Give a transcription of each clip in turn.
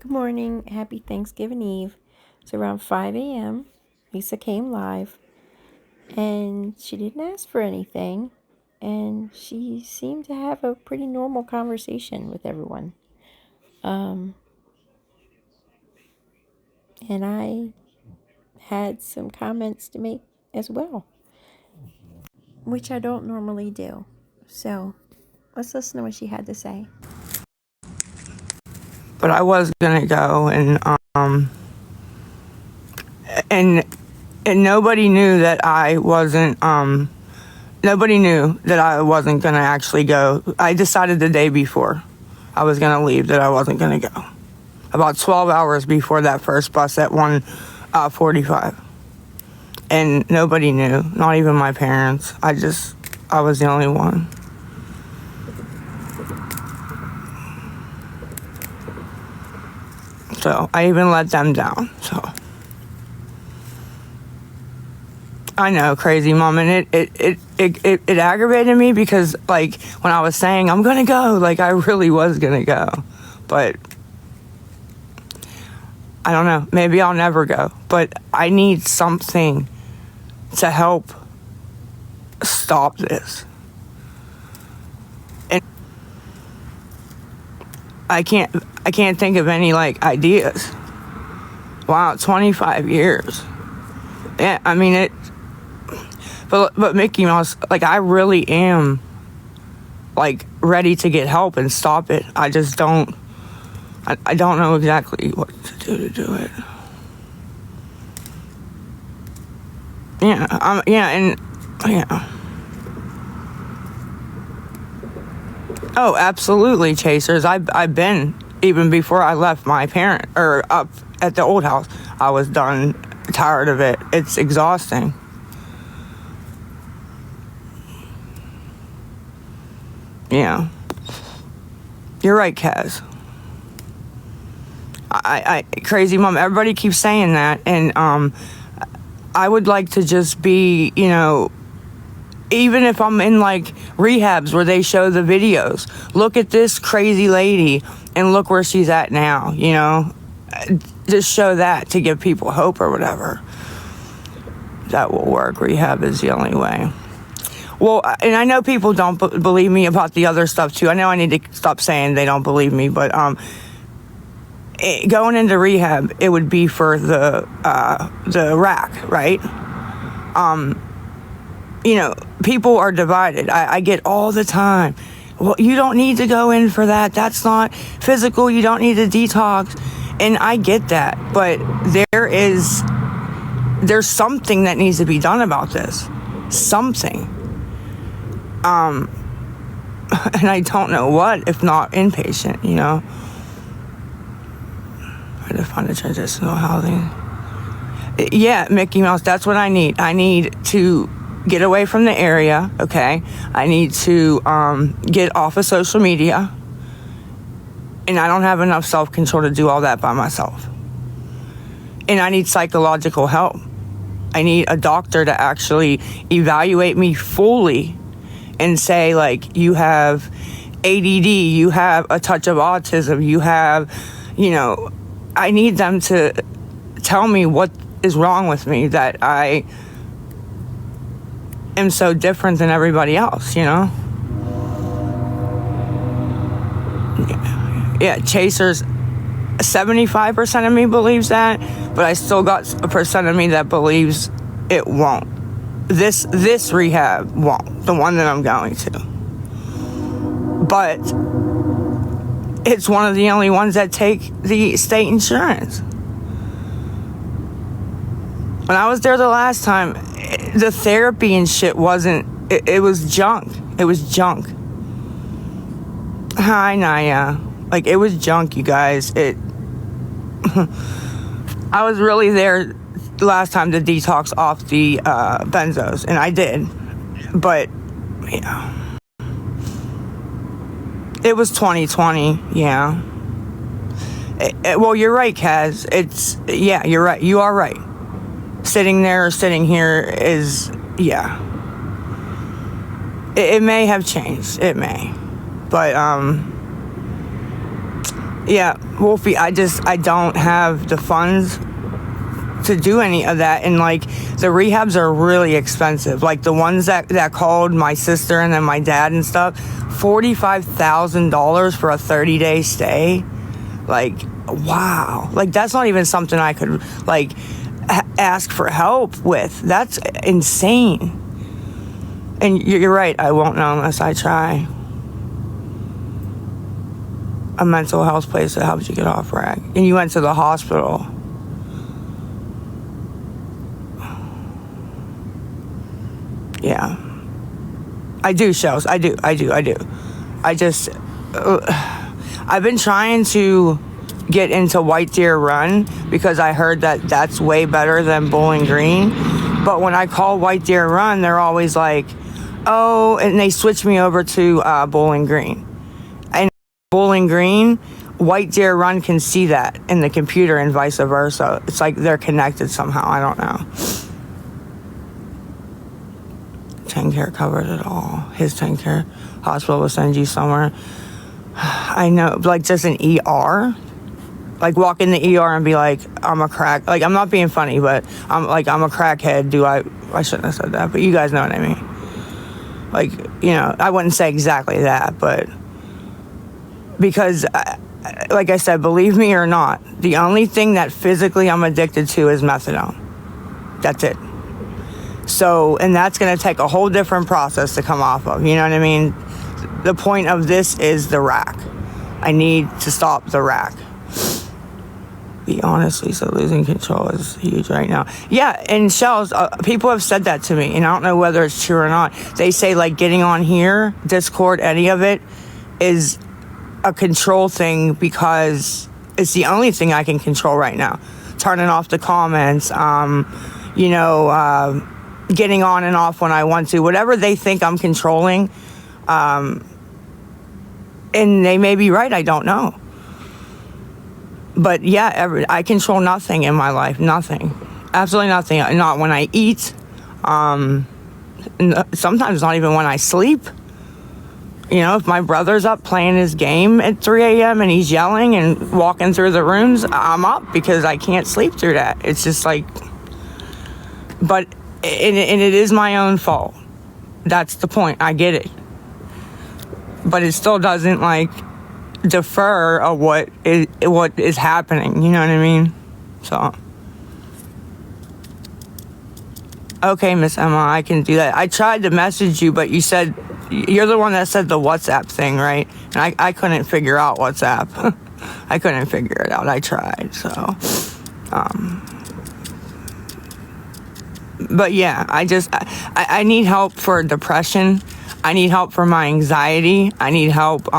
Good morning. Happy Thanksgiving Eve. It's around 5 a.m. Lisa came live and she didn't ask for anything. And she seemed to have a pretty normal conversation with everyone. Um, and I had some comments to make as well, which I don't normally do. So let's listen to what she had to say. But I was gonna go, and nobody knew that I wasn't. Nobody knew that I wasn't gonna actually go. I decided the day before I was gonna leave that I wasn't gonna go. About 12 hours before that first bus at 1:45, and nobody knew, not even my parents. I was the only one. So I even let them down. So I know, crazy mom, and it aggravated me because, like, when I was saying I'm gonna go, like, I really was gonna go, but I don't know, maybe I'll never go, but I need something to help stop this. And I can't think of any, like, ideas. Wow, 25 years. Yeah, I mean it. But Mickey Mouse, like, I really am, like, ready to get help and stop it. I just don't. I don't know exactly what to do it. Yeah, yeah. Oh, absolutely, chasers. I've been, even before I left my parent or up at the old house. I was done, tired of it. It's exhausting. Yeah. You're right, Kaz. I crazy mom, everybody keeps saying that, and I would like to just be, even if I'm in, like, rehabs where they show the videos, look at this crazy lady and look where she's at now, just show that to give people hope or whatever. That will work. Rehab is the only way. Well, and I know people don't believe me about the other stuff too. I know I need to stop saying they don't believe me, but going into rehab, it would be for the rack, right? People are divided. I get all the time, well, you don't need to go in for that. That's not physical. You don't need to detox. And I get that, but there's something that needs to be done about this. Something. And I don't know what, if not inpatient, Try to find a transitional housing. Yeah, Mickey Mouse, that's what I need. I need to get away from the area, okay? I need to get off of social media. And I don't have enough self-control to do all that by myself. And I need psychological help. I need a doctor to actually evaluate me fully and say, like, you have ADD, you have a touch of autism, you have, I need them to tell me what is wrong with me, that I am so different than everybody else, Yeah, chasers, 75% of me believes that, but I still got a percent of me that believes it won't. This rehab won't, the one that I'm going to. But it's one of the only ones that take the state insurance. When I was there the last time, the therapy and shit wasn't, it was junk. It was junk. Hi, Naya. Like, it was junk, you guys. I was really there last time to detox off the benzos, and I did. But, it was 2020, yeah. Well, you're right, Kaz. You're right. You are right. Sitting there or sitting here is, yeah. It may have changed. It may. But, Yeah, Wolfie, I don't have the funds to do any of that. And like the rehabs are really expensive. Like the ones that called my sister and then my dad and stuff, $45,000 for a 30-day stay. Like, wow. Like that's not even something I could like ask for help with. That's insane. And you're right, I won't know unless I try. A mental health place that helps you get off rag. And you went to the hospital. Yeah. I do, Shells. I do. I just, I've been trying to get into White Deer Run because I heard that that's way better than Bowling Green. But when I call White Deer Run, they're always like, oh, and they switch me over to Bowling Green. And Bowling Green, White Deer Run can see that in the computer and vice versa. It's like they're connected somehow. I don't know. TennCare covered it all. His TennCare hospital will send you somewhere. I know, like just an ER. Like walk in the ER and be like, I'm a crack. Like I'm not being funny, but I'm a crackhead. I shouldn't have said that, but you guys know what I mean. Like, you know, I wouldn't say exactly that, but because, like I said, believe me or not, the only thing that physically I'm addicted to is methadone. That's it. So, and that's going to take a whole different process to come off of. You know what I mean? The point of this is the rack. I need to stop the rack. Be honest, Lisa, losing control is huge right now. Yeah, and Shells, people have said that to me, and I don't know whether it's true or not. They say, like, getting on here, Discord, any of it, is a control thing because it's the only thing I can control right now. Turning off the comments, getting on and off when I want to. Whatever they think I'm controlling, and they may be right, I don't know. But yeah, I control nothing in my life. Nothing. Absolutely nothing. Not when I eat. Sometimes not even when I sleep. You know, if my brother's up playing his game at 3 a.m. and he's yelling and walking through the rooms, I'm up because I can't sleep through that. It's just like, but, and it is my own fault. That's the point. I get it. But it still doesn't like defer of what is happening, you know what I mean? So okay, Miss Emma, I can do that. I tried to message you, but you said you're the one that said the WhatsApp thing, right? And I couldn't figure out WhatsApp. I couldn't figure it out. I tried. So but yeah, I need help for depression. I need help for my anxiety. I need help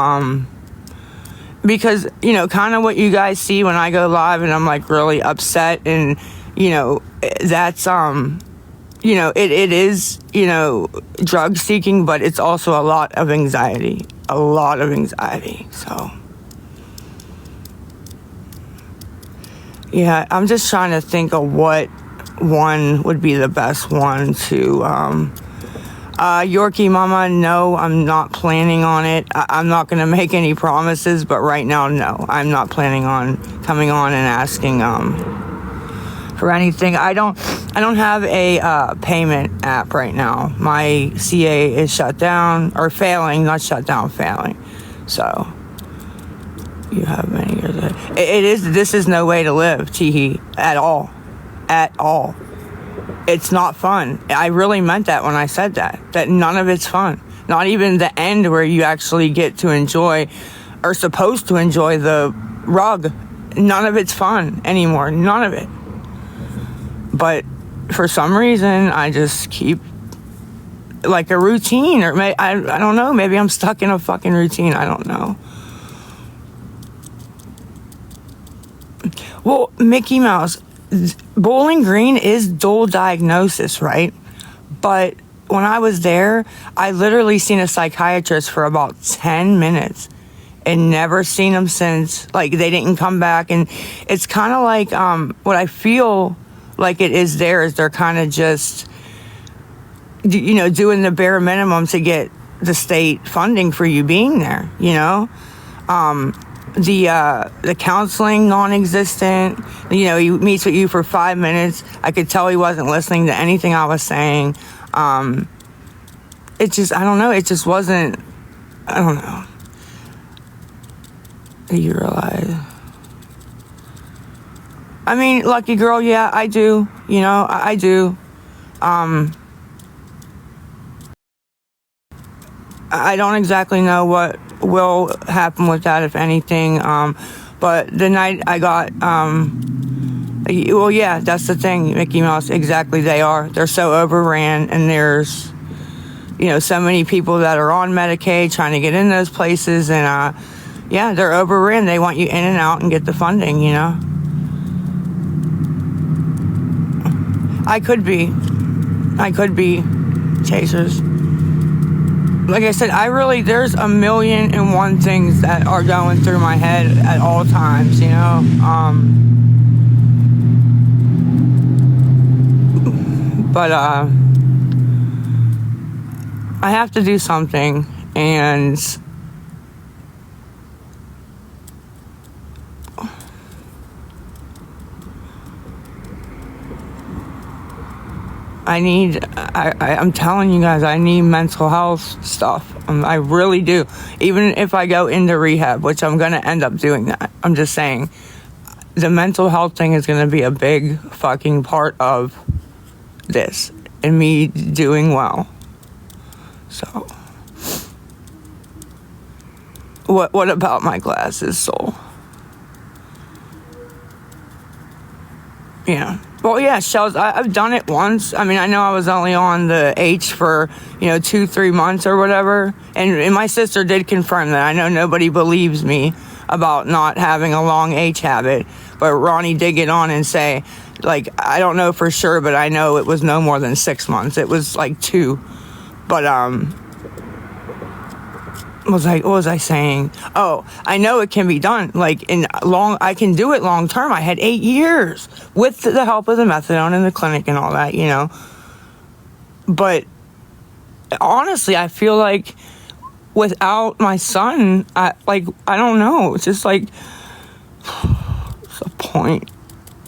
because, you know, kind of what you guys see when I go live and I'm like really upset and, you know, that's, you know, it is, you know, drug seeking, but it's also a lot of anxiety. So, yeah, I'm just trying to think of what one would be the best one to, Yorkie Mama, no, I'm not planning on it. I'm not going to make any promises, but right now, no. I'm not planning on coming on and asking for anything. I don't have a payment app right now. My CA is shut down, or failing, not shut down, failing. So, you have many years. This is no way to live, Teehee, at all. At all. It's not fun. I really meant that when I said that none of it's fun. Not even the end where you actually get to enjoy, or supposed to enjoy the rug. None of it's fun anymore. None of it. But for some reason, I just keep like a routine, or I don't know. Maybe I'm stuck in a fucking routine. I don't know. Well, Mickey Mouse, Bowling Green is dual diagnosis, right? But when I was there, I literally seen a psychiatrist for about 10 minutes and never seen him since. Like, they didn't come back. And it's kind of like what I feel like it is there is they're kind of just, you know, doing the bare minimum to get the state funding for you being there, you know? the counseling non-existent. You know, he meets with you for 5 minutes. I could tell he wasn't listening to anything I was saying. It just, I don't know, it just wasn't, I don't know. You realize, I mean, lucky girl, yeah, I do, you know, I do. I don't exactly know what will happen with that, if anything. But the night I got, well, yeah, that's the thing, Mickey Mouse, exactly, they're so overran, and there's, you know, so many people that are on Medicaid trying to get in those places, and yeah, they're overran. They want you in and out and get the funding, you know. I could be chasers. Like I said, there's a million and one things that are going through my head at all times, you know. But I have to do something, and I'm telling you guys, I need mental health stuff. I really do. Even if I go into rehab, which I'm going to end up doing that. I'm just saying, the mental health thing is going to be a big fucking part of this and me doing well. So, what about my glasses, soul? Yeah. Well, yeah, shells. I've done it once. I mean, I know I was only on the H for, 2-3 months or whatever. And my sister did confirm that. I know nobody believes me about not having a long H habit. But Ronnie did get on and say, like, I don't know for sure, but I know it was no more than 6 months. It was like 2. But, what was I saying? Oh, I know it can be done. Like, I can do it long term. I had 8 years with the help of the methadone and the clinic and all that, you know. But honestly, I feel like without my son, I don't know. It's just like, what's the point?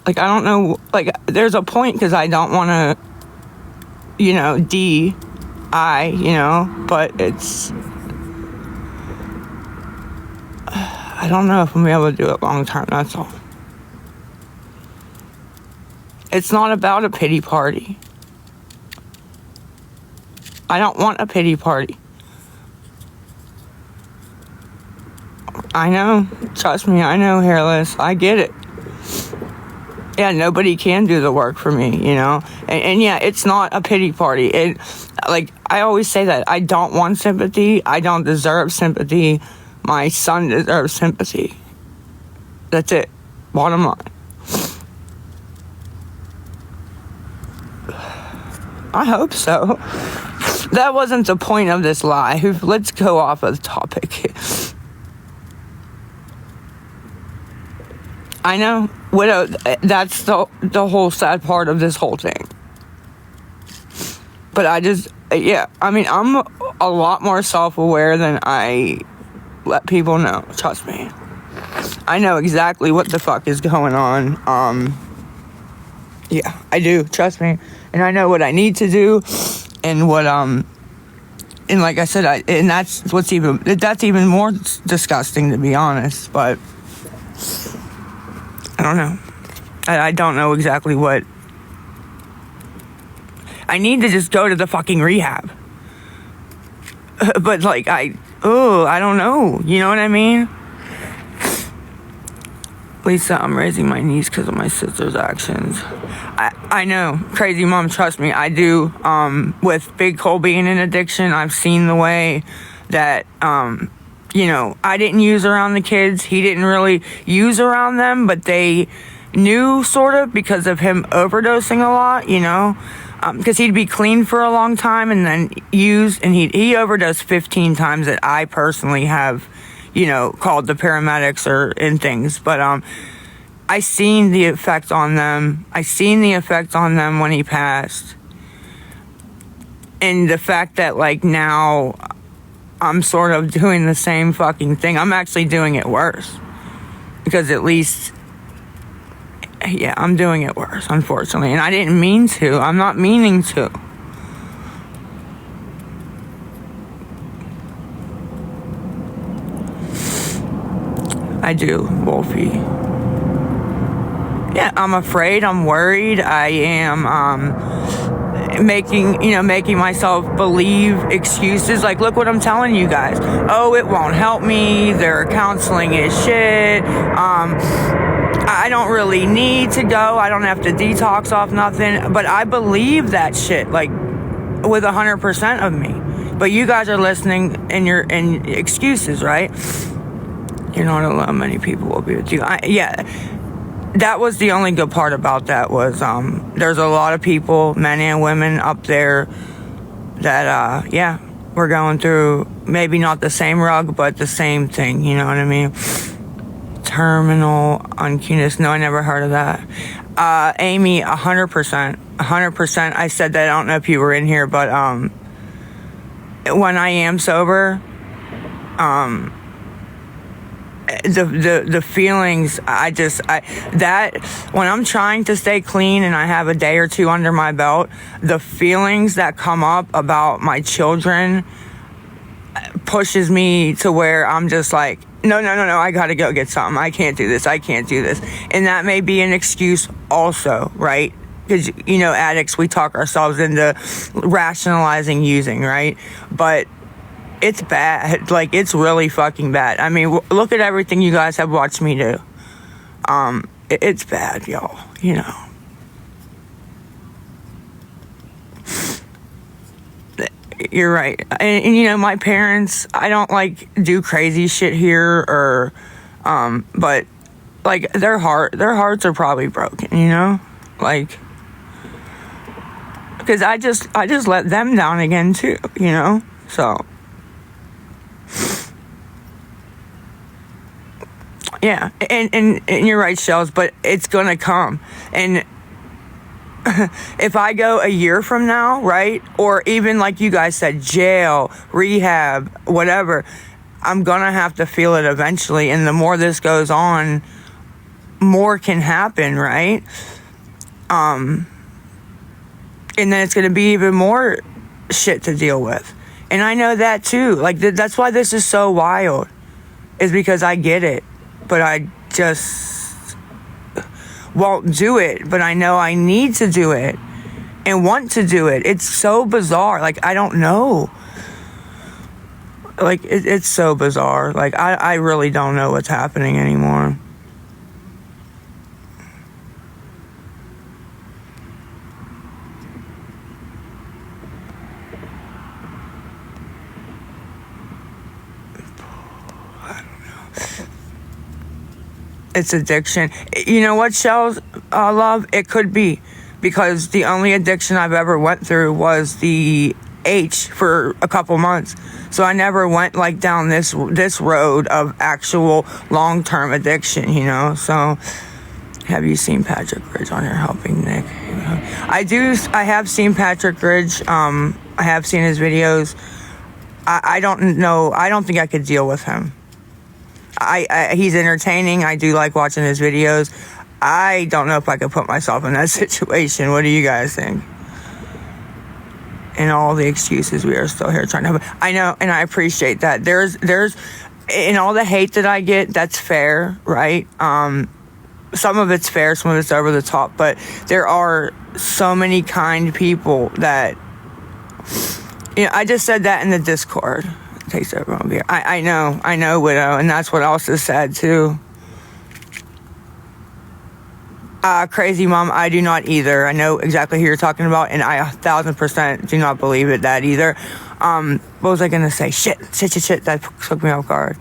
Like, I don't know. Like, there's a point because I don't want to, but it's, I don't know if I'm going to be able to do it long term, that's all. It's not about a pity party. I don't want a pity party. I know. Trust me, I know, Hairless. I get it. Yeah, nobody can do the work for me, you know? And yeah, it's not a pity party. I always say that. I don't want sympathy. I don't deserve sympathy. My son deserves sympathy. That's it. Bottom line. I hope so. That wasn't the point of this live. Let's go off of the topic. I know. Widow, that's the whole sad part of this whole thing. But I'm a lot more self-aware than I let people know. Trust me. I know exactly what the fuck is going on. Yeah, I do. Trust me. And I know what I need to do, and what and like I said, that's even more disgusting, to be honest. But I don't know. I don't know exactly what. I need to just go to the fucking rehab. But I don't know. You know what I mean? Lisa, I'm raising my niece because of my sister's actions. I know. Crazy mom, trust me, I do. With Big Cole being in addiction, I've seen the way that, I didn't use around the kids. He didn't really use around them, but they knew, sort of, because of him overdosing a lot, because he'd be clean for a long time and then use, and he overdosed 15 times that I personally have, called the paramedics and things. But I seen the effect on them. I seen the effect on them when he passed. And the fact that now I'm sort of doing the same fucking thing. I'm actually doing it worse. because at least, yeah, I'm doing it worse, unfortunately. And I didn't mean to. I'm not meaning to. I do, Wolfie. Yeah, I'm afraid. I'm worried. I am making myself believe excuses. Like, look what I'm telling you guys. Oh, it won't help me. Their counseling is shit. I don't really need to go. I don't have to detox off nothing. But I believe that shit, like, with 100% of me. But you guys are listening in excuses, right? You're not alone. Many people will be with you. That was the only good part about that was there's a lot of people, men and women up there that, we're going through maybe not the same rug, but the same thing. You know what I mean? Terminal uncuteness. No, I never heard of that. Amy, 100%. 100%. I said that. I don't know if you were in here, but when I am sober, the feelings, that when I'm trying to stay clean and I have a day or two under my belt, the feelings that come up about my children pushes me to where I'm just like, no, I gotta go get something. I can't do this. And that may be an excuse also, right? Because, addicts, we talk ourselves into rationalizing using, right? But it's bad. Like, it's really fucking bad. I mean, look at everything you guys have watched me do. It's bad, y'all. You're right. And my parents, I don't, do crazy shit here or, but, their hearts are probably broken, because I just let them down again, too, so. Yeah, and you're right, Shells, but it's gonna come. And if I go a year from now, right, or even like you guys said, jail, rehab, whatever, I'm gonna have to feel it eventually. And the more this goes on, more can happen, right? And then it's gonna be even more shit to deal with. And I know that too. That's why this is so wild, is because I get it. But I just won't do it. But I know I need to do it and want to do it. It's so bizarre. I don't know. It's so bizarre. I really don't know what's happening anymore. It's addiction. You know what, Shells, love? It could be. Because the only addiction I've ever went through was the H for a couple months. So I never went down this road of actual long-term addiction, So have you seen Patrick Ridge on here helping Nick? I have seen Patrick Ridge. I have seen his videos. I don't know. I don't think I could deal with him. He's entertaining. I do like watching his videos. I don't know if I could put myself in that situation. What do you guys think? And all the excuses, we are still here trying to have. I know, and I appreciate that. There's, in all the hate that I get, that's fair, right? Some of it's fair, some of it's over the top, but there are so many kind people that, I just said that in the Discord. Takes everyone beer. I know, Widow, and that's what else is sad too. Crazy Mom, I do not either. I know exactly who you're talking about, and I 1,000% do not believe it that either. What was I gonna say? Shit, that took me off guard.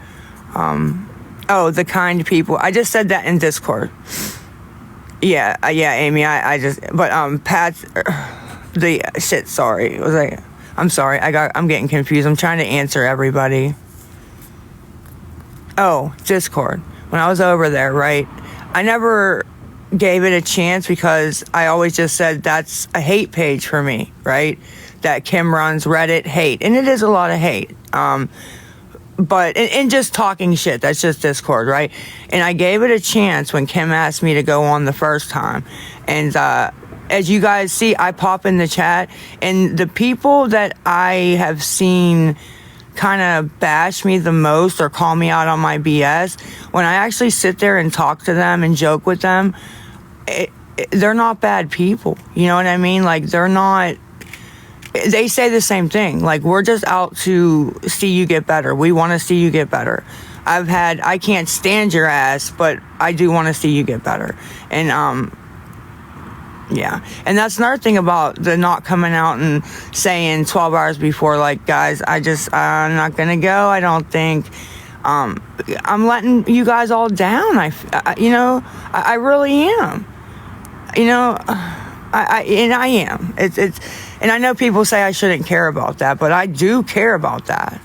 The kind people. I just said that in Discord. Yeah, Amy, Pat, sorry. Was I? I'm sorry, I'm getting confused. I'm trying to answer everybody. Oh, Discord. When I was over there, right? I never gave it a chance because I always just said that's a hate page for me, right? That Kim runs Reddit hate. And it is a lot of hate. but and just talking shit, that's just Discord, right? And I gave it a chance when Kim asked me to go on the first time. And as you guys see, I pop in the chat, and the people that I have seen kind of bash me the most or call me out on my BS, when I actually sit there and talk to them and joke with them, they're not bad people. You know what I mean? Like, they're not. They say the same thing. Like, we're just out to see you get better. We want to see you get better. I can't stand your ass, but I do want to see you get better. And, yeah. And that's another thing about the not coming out and saying 12 hours before, like, guys, I'm not going to go. I don't think, I'm letting you guys all down. I really am. I am. It's, and I know people say I shouldn't care about that, but I do care about that.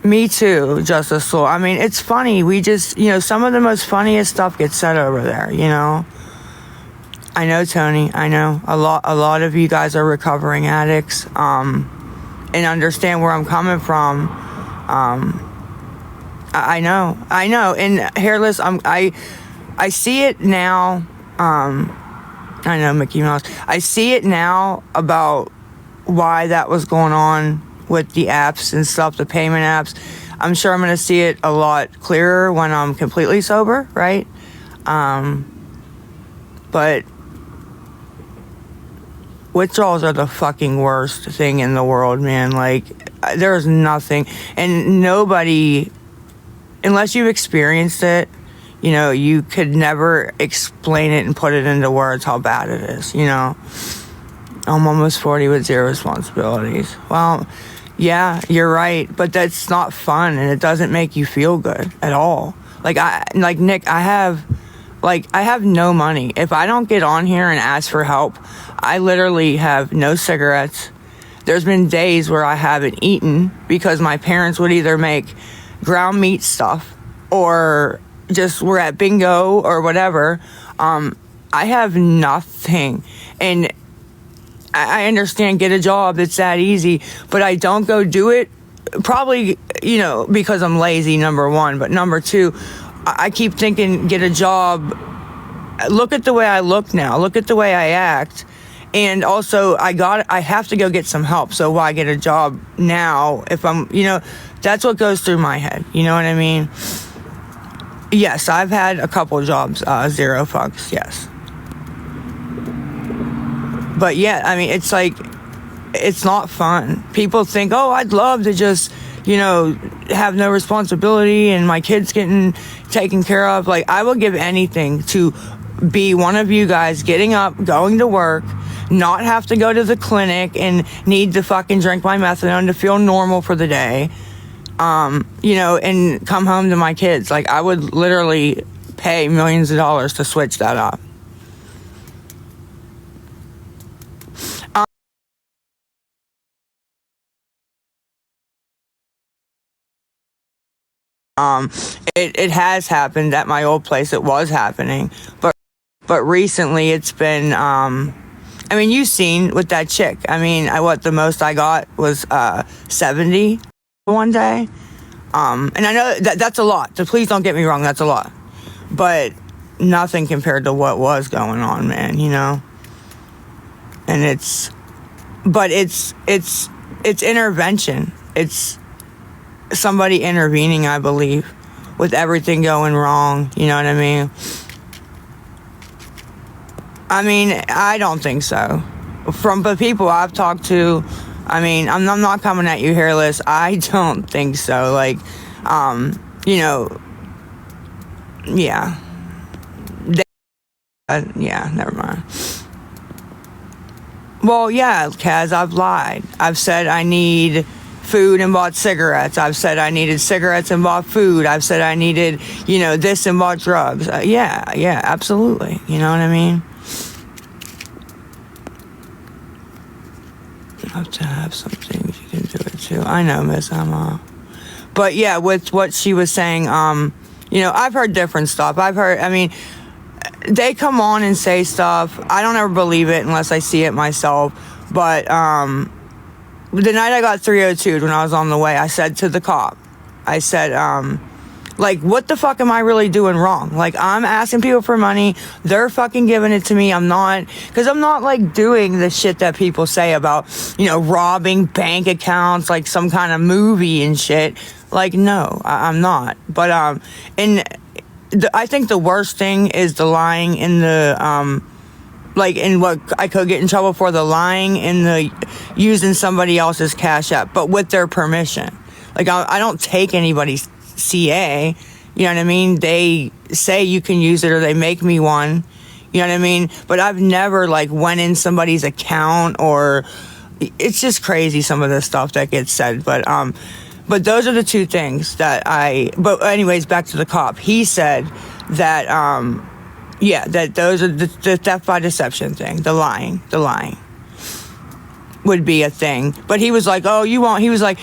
Me too, Justice Soul. I mean, it's funny. We just, some of the most funniest stuff gets said over there, I know, Tony. I know a lot of you guys are recovering addicts, and understand where I'm coming from. I know. And Hairless, I see it now. I know, Mickey Mouse. I see it now about why that was going on with the apps and stuff, the payment apps. I'm sure I'm going to see it a lot clearer when I'm completely sober, right? But withdrawals are the fucking worst thing in the world, man. Like, there's nothing. And nobody, unless you've experienced it, you could never explain it and put it into words how bad it is, I'm almost 40 with zero responsibilities. Well, yeah, you're right, but that's not fun, and it doesn't make you feel good at all. Like Nick, I have no money. If I don't get on here and ask for help, I literally have no cigarettes. There's been days where I haven't eaten because my parents would either make ground meat stuff or just we're at bingo or whatever. I have nothing. And I understand, get a job, it's that easy, but I don't go do it probably, because I'm lazy, number one, but number two, I keep thinking, get a job. Look at the way I look now, look at the way I act. And also I have to go get some help. So why get a job now if I'm, that's what goes through my head. You know what I mean? Yes, I've had a couple of jobs, zero fucks, yes. But yeah, I mean, it's like, it's not fun. People think, oh, I'd love to just, have no responsibility and my kids getting taken care of. Like, I will give anything to be one of you guys getting up, going to work, not have to go to the clinic and need to fucking drink my methadone to feel normal for the day. And come home to my kids. Like, I would literally pay millions of dollars to switch that up. It has happened at my old place. It was happening, but recently it's been, you've seen with that chick. The most I got was 70 one day. And I know that's a lot. So please don't get me wrong, that's a lot. But nothing compared to what was going on, man, And it's intervention. It's somebody intervening, I believe, with everything going wrong, you know what I mean? I don't think so. From the people I've talked to, I'm not coming at you, Hairless. I don't think so. Like, yeah. Yeah, never mind. Well, yeah, Kaz, I've lied. I've said I need food and bought cigarettes. I've said I needed cigarettes and bought food. I've said I needed, this and bought drugs. Yeah, absolutely. You know what I mean? You have to have some things you can do it too. I know, Miss Emma. But yeah, with what she was saying, I've heard different stuff. They come on and say stuff. I don't ever believe it unless I see it myself. But, the night I got 302'd when I was on the way, I said to the cop, I said, like, what the fuck am I really doing wrong? Like, I'm asking people for money. They're fucking giving it to me. I'm not like doing the shit that people say about, robbing bank accounts like some kind of movie and shit. Like, no, I'm not. But, I think the worst thing is the lying in the, like, in what I could get in trouble for, the lying in the using somebody else's Cash App, but with their permission. Like, I don't take anybody's CA, you know what I mean? They say you can use it or they make me one, you know what I mean? But I've never like went in somebody's account, or it's just crazy some of the stuff that gets said. But those are the two things that but anyways, back to the cop. He said that, that those are the theft by deception thing, the lying would be a thing. But he was like, oh, you won't. He was like,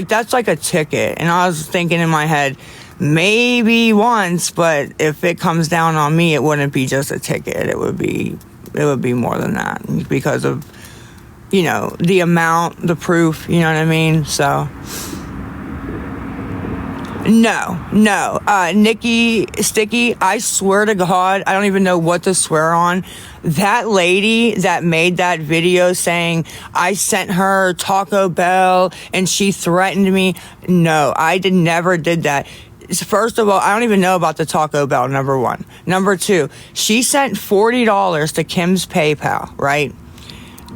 that's like a ticket. And I was thinking in my head, maybe once, but if it comes down on me, it wouldn't be just a ticket. It would be more than that, because of, the amount, the proof, you know what I mean? So no, Nikki Sticky, I swear to God, I don't even know what to swear on. That lady that made that video saying I sent her Taco Bell and she threatened me. No, I never did that. First of all, I don't even know about the Taco Bell, number one. Number two, she sent $40 to Kim's PayPal, right?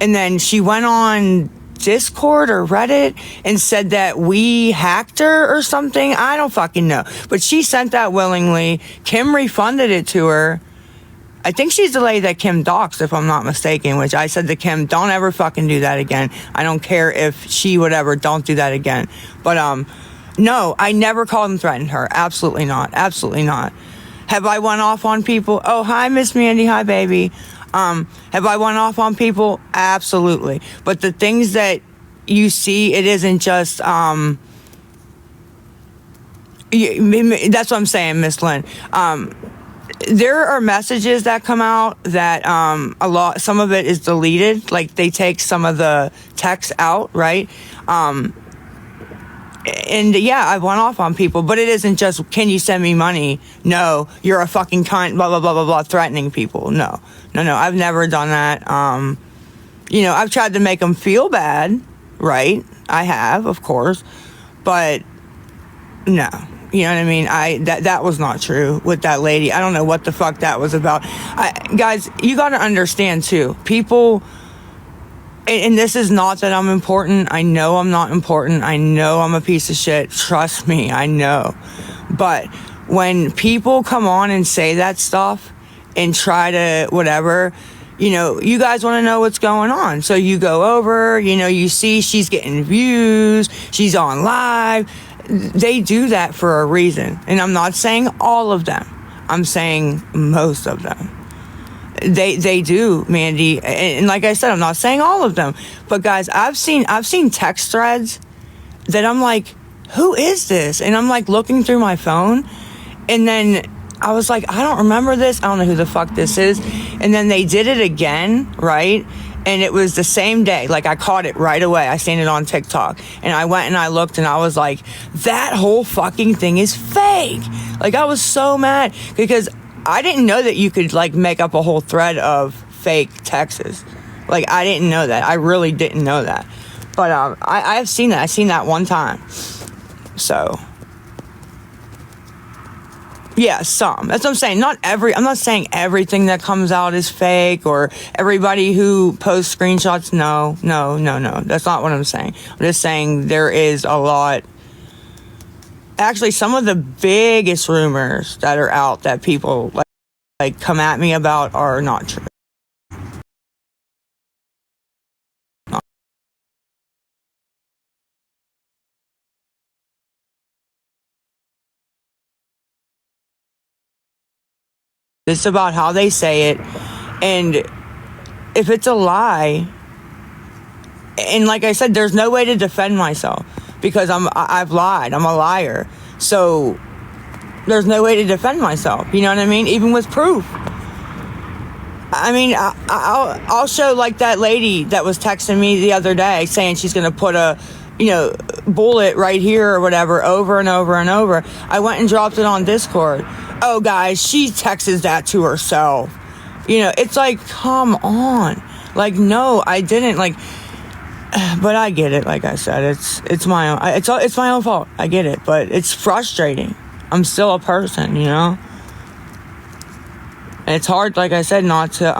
And then she went on Discord or Reddit and said that we hacked her or something. I don't fucking know. But she sent that willingly. Kim refunded it to her. I think she's the lady that Kim doxed, if I'm not mistaken, which I said to Kim, don't ever fucking do that again. I don't care if she whatever, don't do that again. But no, I never called and threatened her. Absolutely not. Absolutely not. Have I went off on people? Oh, hi, Miss Mandy. Hi, baby. Have I went off on people? Absolutely. But the things that you see, it isn't just, that's what I'm saying, Miss Lynn. There are messages that come out that, some of it is deleted. Like, they take some of the text out, right? And yeah, I went off on people, but it isn't just, can you send me money? No, you're a fucking cunt, blah, blah, blah, blah, blah, threatening people. No, I've never done that. I've tried to make them feel bad, right? I have, of course, but no, you know what I mean? That was not true with that lady. I don't know what the fuck that was about. Guys, you got to understand too, people. And this is not that I'm important. I know I'm not important. I know I'm a piece of shit. Trust me, I know. But when people come on and say that stuff and try to whatever, you guys want to know what's going on. So you go over, you see she's getting views, she's on live. They do that for a reason. And I'm not saying all of them. I'm saying most of them. They do, Mandy, and like I said, I'm not saying all of them, but guys, I've seen text threads that I'm like, who is this? And I'm like looking through my phone, and then I was like, I don't remember this. I don't know who the fuck this is. And then they did it again, right? And it was the same day. Like, I caught it right away. I seen it on TikTok, and I went and I looked, and I was like, that whole fucking thing is fake. Like, I was so mad because I didn't know that you could like make up a whole thread of fake texts. Like, I didn't know that. I really didn't know that. But I've seen that. I've seen that one time. So yeah, some. That's what I'm saying. I'm not saying everything that comes out is fake or everybody who posts screenshots. No. That's not what I'm saying. I'm just saying there is a lot. Actually, some of the biggest rumors that are out that people like come at me about are not true. It's about how they say it, and if it's a lie, and like I said, there's no way to defend myself because I've lied. I'm a liar. So there's no way to defend myself. You know what I mean? Even with proof. I mean, I'll show like that lady that was texting me the other day saying she's going to put a, bullet right here or whatever over and over and over. I went and dropped it on Discord. Oh, guys, she texted that to herself. It's like, come on. Like, no, I didn't. Like, but I get it. Like I said, it's my own. It's my own fault. I get it, but it's frustrating. I'm still a person, And it's hard, like I said, not to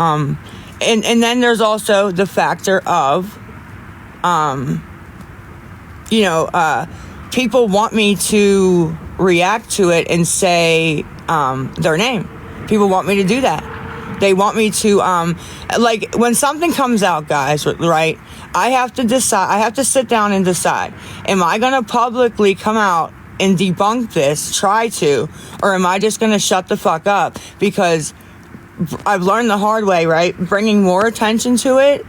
and then there's also the factor of people want me to react to it and say their name. People want me to do that. They want me to like when something comes out, guys, right? I have to decide. I have to sit down and decide, am I going to publicly come out and debunk this, try to, or am I just going to shut the fuck up? Because I've learned the hard way, right? Bringing more attention to it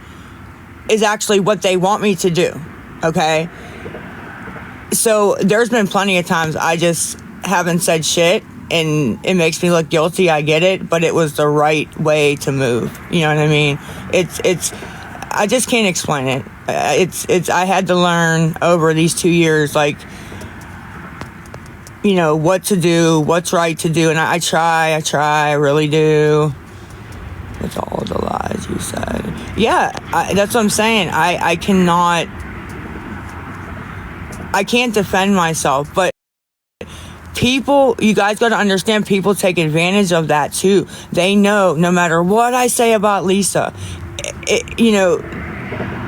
is actually what they want me to do, okay? So there's been plenty of times I just haven't said shit, and it makes me look guilty. I get it, but it was the right way to move. You know what I mean? It's I just can't explain it. I had to learn over these 2 years, like, what to do, what's right to do. And I try, I really do. With all the lies you said. Yeah, that's what I'm saying. I can't defend myself, but people, you guys got to understand, people take advantage of that too. They know no matter what I say about Lisa,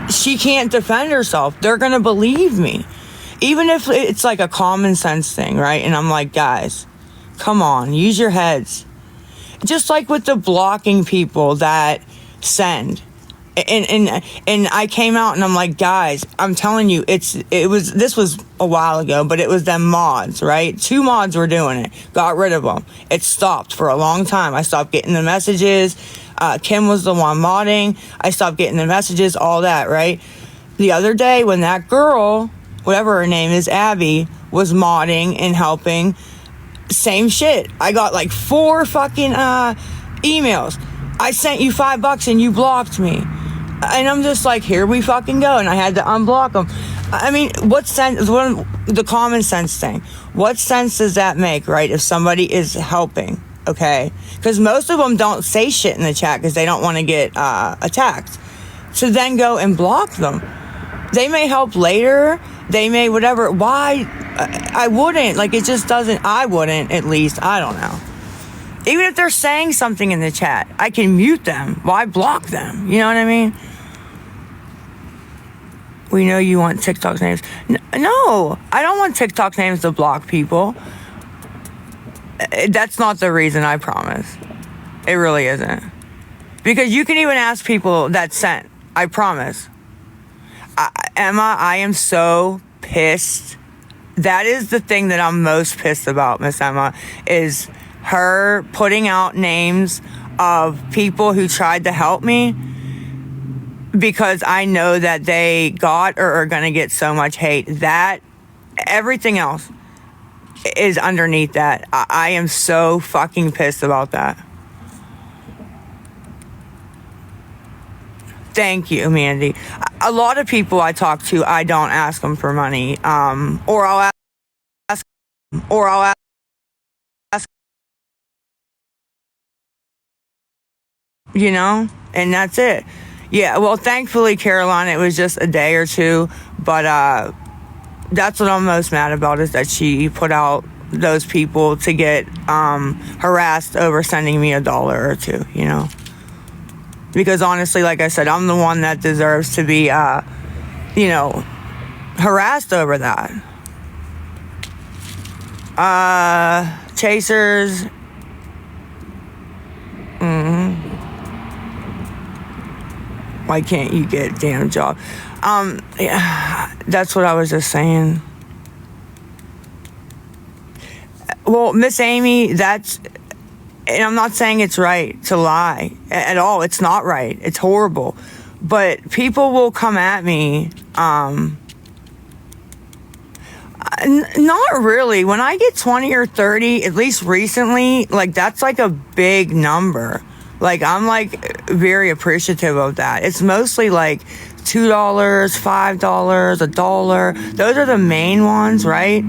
she can't defend herself. They're going to believe me. Even if it's like a common sense thing, right? And I'm like, guys, come on, use your heads. Just like with the blocking people that send. And I came out and I'm like, guys, I'm telling you, this was a while ago, but it was them mods, right? 2 mods were doing it. Got rid of them. It stopped for a long time. I stopped getting the messages. Kim was the one modding. I stopped getting the messages, all that, right? The other day when that girl, whatever her name is, Abby, was modding and helping, same shit. I got like 4 fucking emails. I sent you $5 and you blocked me. And I'm just like, here we fucking go. And I had to unblock them. I mean, the common sense thing. What sense does that make, right? If somebody is helping, okay? Because most of them don't say shit in the chat because they don't want to get attacked. So then go and block them. They may help later. They may whatever. Why? I wouldn't. Like, it just doesn't. I wouldn't, at least. I don't know. Even if they're saying something in the chat, I can mute them. Why block them? You know what I mean? We know you want TikTok names. No, I don't want TikTok names to block people. That's not the reason, I promise. It really isn't. Because you can even ask people that sent. I promise. Emma, I am so pissed. That is the thing that I'm most pissed about, Miss Emma, is her putting out names of people who tried to help me, because I know that they got or are going to get so much hate. That, everything else is underneath that. I am so fucking pissed about that. Thank you, Mandy. A lot of people I talk to, I don't ask them for money, or I'll ask, and that's it. Yeah, well, thankfully, Caroline, it was just a day or 2, but that's what I'm most mad about, is that she put out those people to get harassed over sending me $1 or 2, Because honestly, like I said, I'm the one that deserves to be, harassed over that. Chasers. Why can't you get a damn job? Yeah, that's what I was just saying. Well, Miss Amy, and I'm not saying it's right to lie at all. It's not right. It's horrible. But people will come at me. Not really. When I get 20 or 30, at least recently, like, that's like a big number. Like, I'm like very appreciative of that. It's mostly like $2, $5, $1. Those are the main ones, right?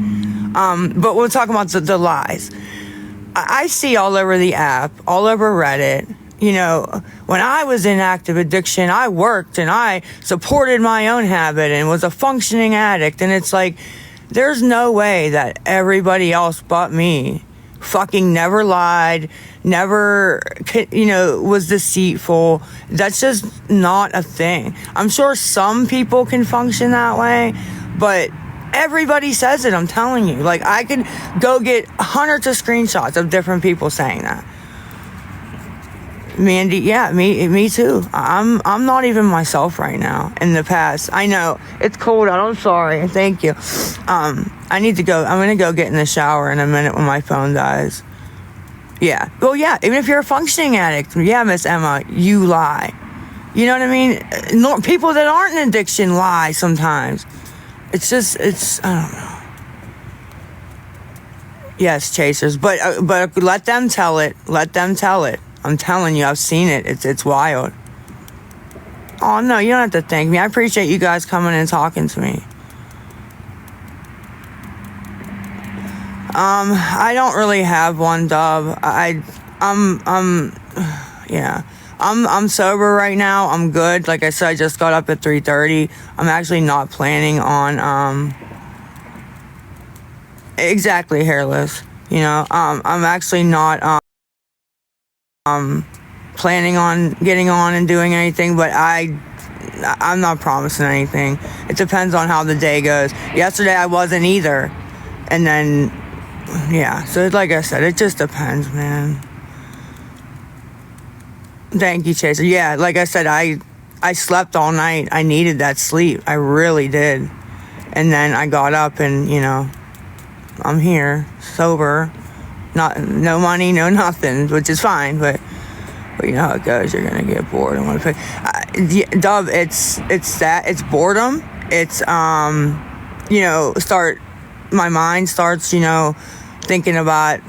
But we'll talk about the lies. I see all over the app, all over Reddit. You know, when I was in active addiction, I worked and I supported my own habit and was a functioning addict. And it's like, there's no way that everybody else but me fucking never lied, never, was deceitful. That's just not a thing. I'm sure some people can function that way, but everybody says it, I'm telling you. Like, I could go get hundreds of screenshots of different people saying that. Mandy, yeah, me too. I'm not even myself right now. In the past, I know it's cold out. I'm sorry. Thank you. I need to go. I'm gonna go get in the shower in a minute when my phone dies. Yeah. Well, yeah. Even if you're a functioning addict, yeah, Miss Emma, you lie. You know what I mean? No, people that aren't in addiction lie sometimes. It's I don't know. Yes, chasers, but let them tell it. Let them tell it. I'm telling you, I've seen it. It's wild. Oh no, you don't have to thank me. I appreciate you guys coming and talking to me. I don't really have one, Dub. I'm sober right now. I'm good. Like I said, I just got up at 3:30. I'm actually not planning on exactly hairless. You know, I'm actually not planning on getting on and doing anything, but I'm not promising anything. It depends on how the day goes. Yesterday I wasn't either. And then, yeah, so like I said, it just depends, man. Thank you, Chaser. Yeah, like I said, I slept all night. I needed that sleep. I really did. And then I got up and, I'm here, sober. No money, no nothing, which is fine, but you know how it goes. You're gonna get bored and want to pay. Dub, it's boredom. It's my mind starts thinking about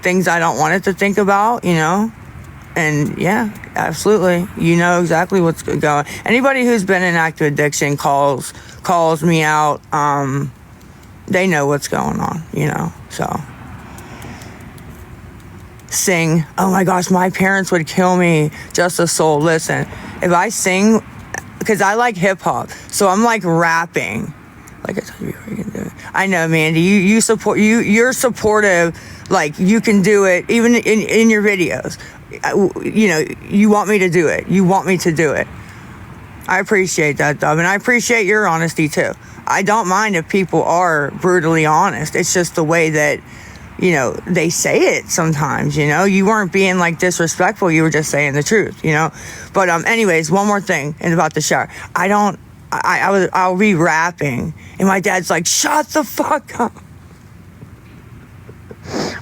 things I don't want it to think about, and yeah, absolutely, exactly what's going. Anybody who's been in active addiction calls me out. They know what's going on, so. Sing. Oh my gosh, my parents would kill me. Just a soul. Listen, if I sing, because I like hip hop, so I'm like rapping. Like I told you, you can do it. I know, Mandy. You support. You're supportive. Like you can do it, even in your videos. You want me to do it. You want me to do it. I appreciate that, Dub, and I appreciate your honesty too. I don't mind if people are brutally honest. It's just the way that. They say it sometimes, you weren't being like disrespectful. You were just saying the truth, but, anyways, one more thing and about the shower. I'll be rapping and my dad's like, shut the fuck up.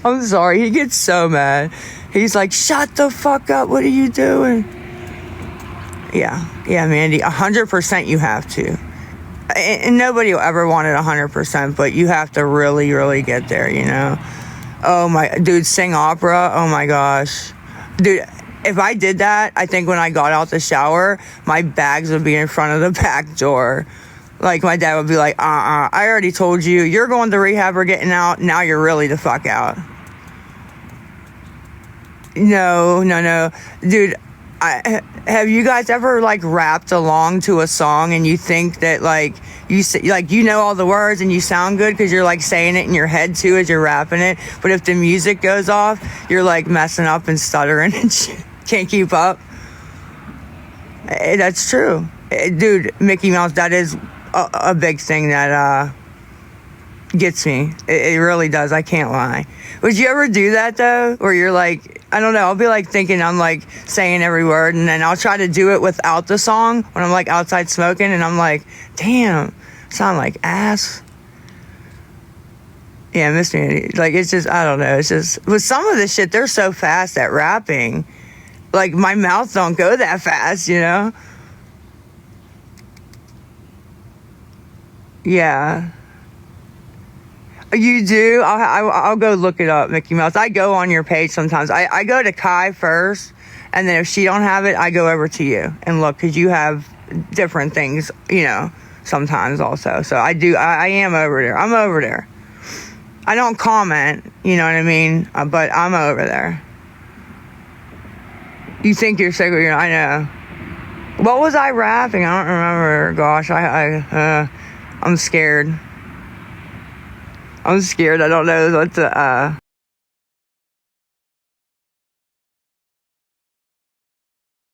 I'm sorry. He gets so mad. He's like, shut the fuck up. What are you doing? Yeah, Mandy, 100% you have to. And nobody will ever want it 100%, but you have to really, really get there, Oh my, dude, sing opera. Oh my gosh. Dude, if I did that, I think when I got out the shower, my bags would be in front of the back door. Like my dad would be like, I already told you, you're going to rehab or getting out. Now you're really the fuck out. No. Dude, have you guys ever like rapped along to a song and you think that like you know all the words and you sound good because you're like saying it in your head too as you're rapping it, but if the music goes off, you're like messing up and stuttering and can't keep up? That's true. Dude, Mickey Mouse, that is a big thing that gets me. It really does. I can't lie. Would you ever do that though, where you're like, I don't know, I'll be like thinking I'm like saying every word and then I'll try to do it without the song when I'm like outside smoking and I'm like, damn, sound like ass. Yeah, Miss Mandy. Like, it's just, I don't know, it's just, with some of this shit, they're so fast at rapping. Like, my mouth don't go that fast, Yeah. You do? I'll go look it up, Mickey Mouse. I go on your page sometimes. I go to Kai first, and then if she don't have it, I go over to you and look, because you have different things, sometimes also. So I do. I am over there. I'm over there. I don't comment, you know what I mean? But I'm over there. You think you're sick, I know. What was I rapping? I don't remember. Gosh, I'm scared. I'm scared. I don't know what to,